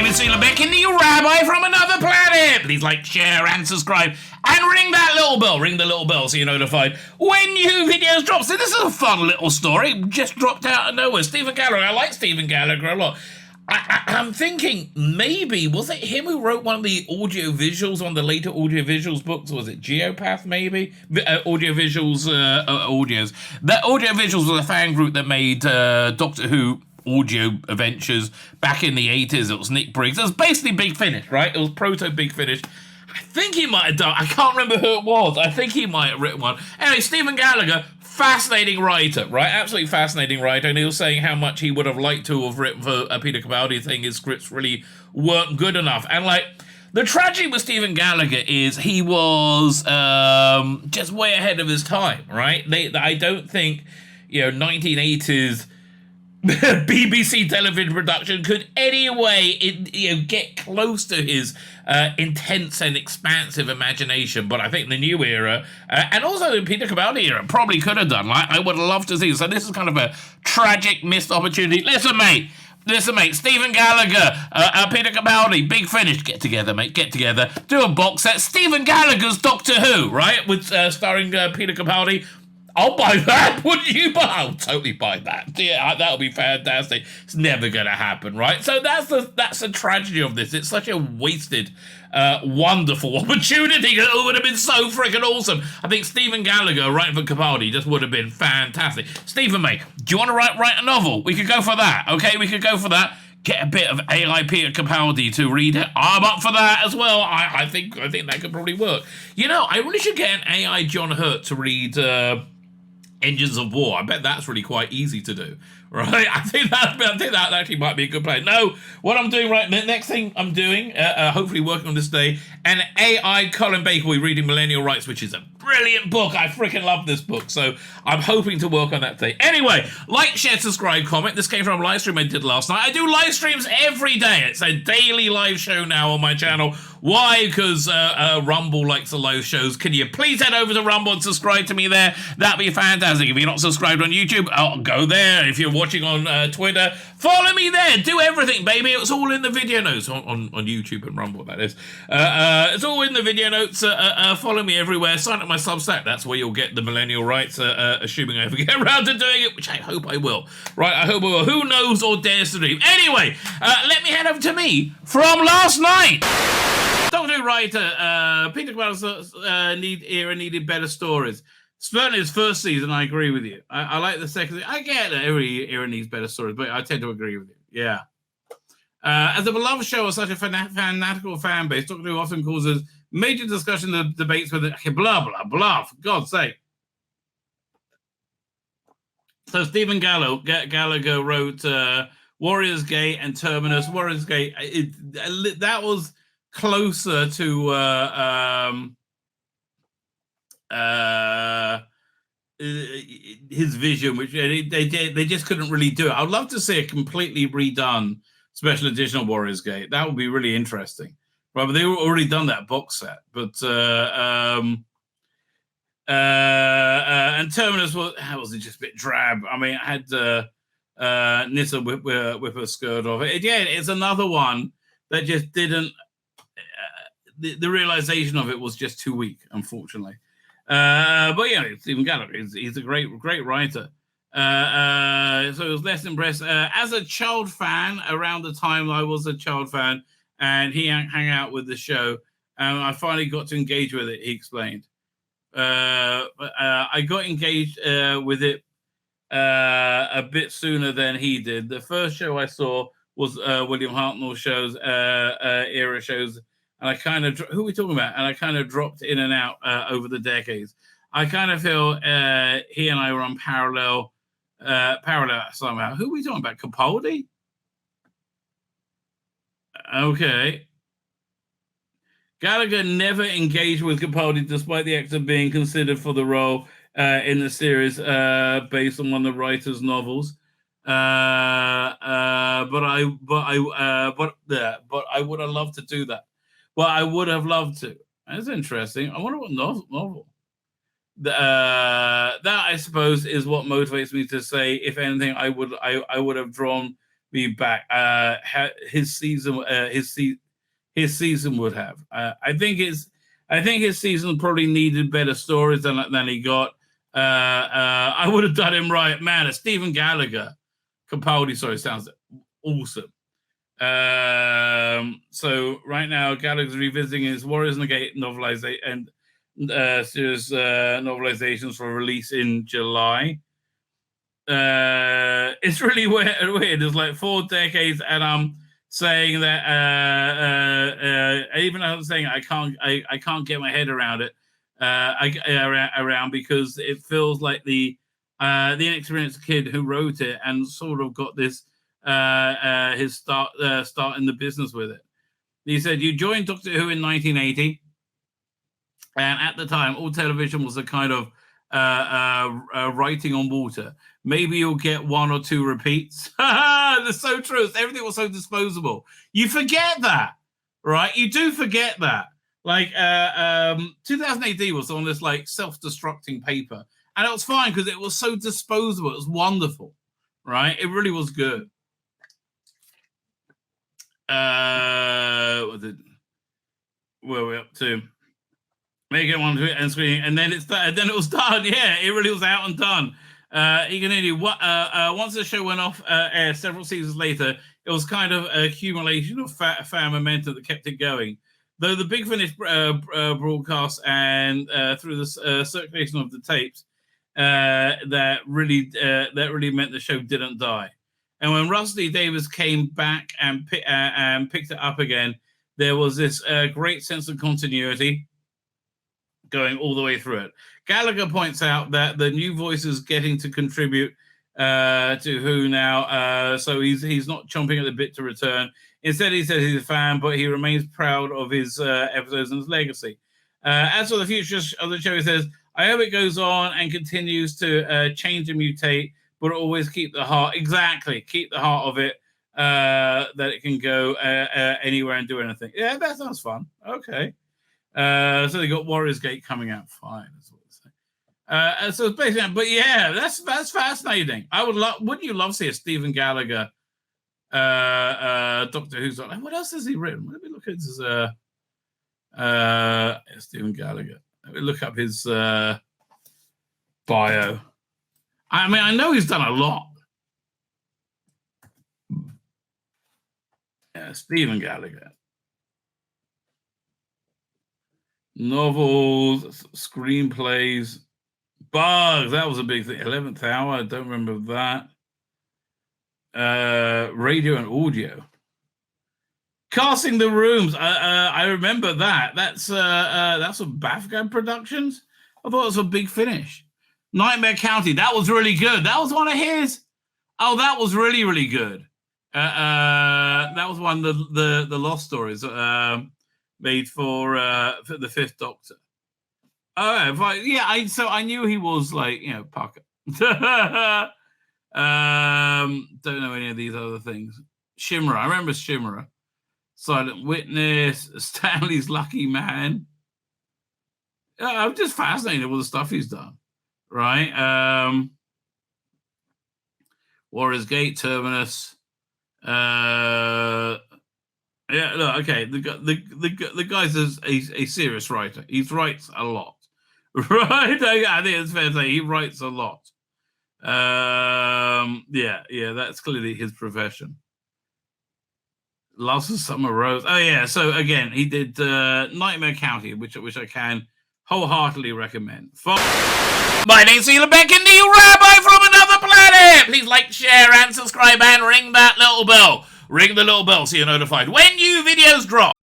name is Tzvi Lebetkin, the rabbi from another planet. Please like, share, and subscribe. And ring that little bell. Ring the little bell so you're notified when new videos drop. So this is a fun little story. Just dropped out of nowhere. Stephen Gallager. I like Stephen Gallager a lot. I'm thinking maybe, was it him who wrote one of the audio visuals on the later audio visuals books? Was it Geopath, maybe? Audio visuals, audios. That audio visuals was a fan group that made Doctor Who audio adventures back in the 80s. It was Nick Briggs. It was basically Big Finish, right? It was proto Big Finish. I think he might have done, I can't remember who it was. I think he might have written one. Anyway, Stephen Gallager, fascinating writer, right? Absolutely fascinating writer. And he was saying how much he would have liked to have written for a Peter Capaldi thing. His scripts really weren't good enough. And like, the tragedy with Stephen Gallager is he was just way ahead of his time, right? I don't think, 1980s BBC television production could anyway get close to his intense and expansive imagination. But I think the new era and also the Peter Capaldi era probably could have done. I would love to see. So this is kind of a tragic missed opportunity. Listen, mate, Stephen Gallager, Peter Capaldi, Big Finish, get together, mate, get together. Do a box set, Stephen Gallagher's Doctor Who, right, with starring Peter Capaldi. I'll buy that. Wouldn't you buy? I'll totally buy that. Yeah, that'll be fantastic. It's never going to happen, right? So that's the tragedy of this. It's such a wasted, wonderful opportunity. It would have been so freaking awesome. I think Stephen Gallager writing for Capaldi just would have been fantastic. Stephen, mate, do you want to write a novel? We could go for that, okay? We could go for that. Get a bit of AI Peter Capaldi to read it. I'm up for that as well. I think that could probably work. I really should get an AI John Hurt to read Engines of War. I bet that's really quite easy to do, right? I think that actually might be a good plan. No, what I'm doing right, the next thing I'm doing, hopefully working on this day, an AI Colin Baker will be reading Millennial Rights, which is a brilliant book. I freaking love this book, so I'm hoping to work on that today. Anyway, like, share, subscribe, comment. This came from a live stream I did last night. I do live streams every day. It's a daily live show now on my channel. Why? Because Rumble likes the live shows. Can you please head over to Rumble and subscribe to me there? That'd be fantastic. If you're not subscribed on YouTube, I'll go there. If you're watching on Twitter, follow me there. Do everything, baby. It's all in the video notes on YouTube and Rumble, that is. It's all in the video notes. Follow me everywhere. Sign up my Substack. That's where you'll get the Millennial Rights, assuming I ever get around to doing it, which I hope I will. Right, I hope I will. Who knows or dares to dream? Anyway, let me head over to me from last night. Doctor Who writer, Peter Capaldi's era needed better stories. Certainly his first season, I agree with you. I like the second season. I get that every era needs better stories, but I tend to agree with you. Yeah. As a beloved show of such a fanatical fan base, Doctor Who often causes major discussion and debates with blah, blah, blah, for God's sake. So Stephen Gallager wrote Warriors Gate and Terminus. Warriors Gate, that was closer to his vision, which they just couldn't really do it. I'd love to see a completely redone special edition of Warriors Gate. That would be really interesting. Right, but they already done that box set. But and Terminus was just a bit drab. I mean, it had Nissa whip her skirt off. Again, it's another one that just didn't. The realization of it was just too weak, unfortunately. But Stephen Gallager, he's a great writer. So I was less impressed. As a child fan, around the time I was a child fan, and he hung out with the show, I finally got to engage with it, he explained. I got engaged with it a bit sooner than he did. The first show I saw was William Hartnell's shows, era shows, and I kind of, who are we talking about? And I kind of dropped in and out over the decades. I kind of feel he and I were on parallel somehow. Who are we talking about? Capaldi? Okay. Gallager never engaged with Capaldi despite the actor being considered for the role in the series based on one of the writer's novels. But I would have loved to do that. Well, I would have loved to. That's interesting. I wonder what novel. That I suppose is what motivates me to say, if anything, I would have drawn be back. His season, his season would have. I think his season probably needed better stories than he got. I would have done him right, man. Stephen Gallager, Capaldi. Sorry, sounds awesome. So right now, Gallagher's revisiting his Warriors in the Gate novelization and series novelizations for release in July. It's really weird. It's like 4 decades, and I'm saying that even though I'm saying I can't get my head around it. Around because it feels like the inexperienced kid who wrote it and sort of got this his start in the business with it. He said, "You joined Doctor Who in 1980, and at the time, all television was a kind of writing on water. Maybe you'll get 1 or 2 repeats." That's so true. Everything was so disposable. You forget that, right? You do forget that. Like 2000 AD was on this like self-destructing paper, and it was fine because it was so disposable. It was wonderful, right? It really was good. Where are we up to? Make it one to end screen, and then then it was done. Yeah, it really was out and done. You can only once the show went off air several seasons later, it was kind of an accumulation of fan momentum that kept it going. Though the Big Finish broadcast and through the circulation of the tapes, that really meant the show didn't die. And when Rusty Davies came back and picked it up again, there was this great sense of continuity going all the way through it. Gallagher points out that the new voice is getting to contribute to Who now, so he's not chomping at the bit to return. Instead, he says he's a fan, but he remains proud of his episodes and his legacy. As for the future of the show, he says, "I hope it goes on and continues to change and mutate, but always keep the heart." Exactly, keep the heart of it, that it can go anywhere and do anything. Yeah, that sounds fun. Okay. So they got Warriors Gate coming out. Fine, that's what they say. So it's basically, but yeah, that's fascinating. Wouldn't you love to see a Stephen Gallagher Doctor Who's on? What else has he written? Let me look at his Stephen Gallagher. Let me look up his bio. I mean, I know he's done a lot. Yeah, Stephen Gallagher. Novels, screenplays, Bugs. That was a big thing. 11th Hour. I don't remember that. Radio and audio. Casting the Rooms. I remember that. That's from Bafgan Productions. I thought it was a Big Finish. Nightmare County. That was really good. That was one of his. Oh, that was really, really good. That was one of the Lost Stories made for the Fifth Doctor. Oh, right. Yeah. I knew he was like, Parker. Don't know any of these other things. Shimmerer. I remember Shimmerer. Silent Witness. Stanley's Lucky Man. I'm just fascinated with the stuff he's done. Right. Warriors Gate, Terminus. Yeah, look, okay. The guy's a serious writer. He writes a lot, right? I think it's fair to say he writes a lot. Yeah, that's clearly his profession. Lost of Summer Rose. Oh yeah. So again, he did Nightmare County, which I can wholeheartedly recommend. My name's Tzvi Lebetkin, the rabbi from another planet. Please like, share, and subscribe, and ring that little bell. Ring the little bell so you're notified when new videos drop.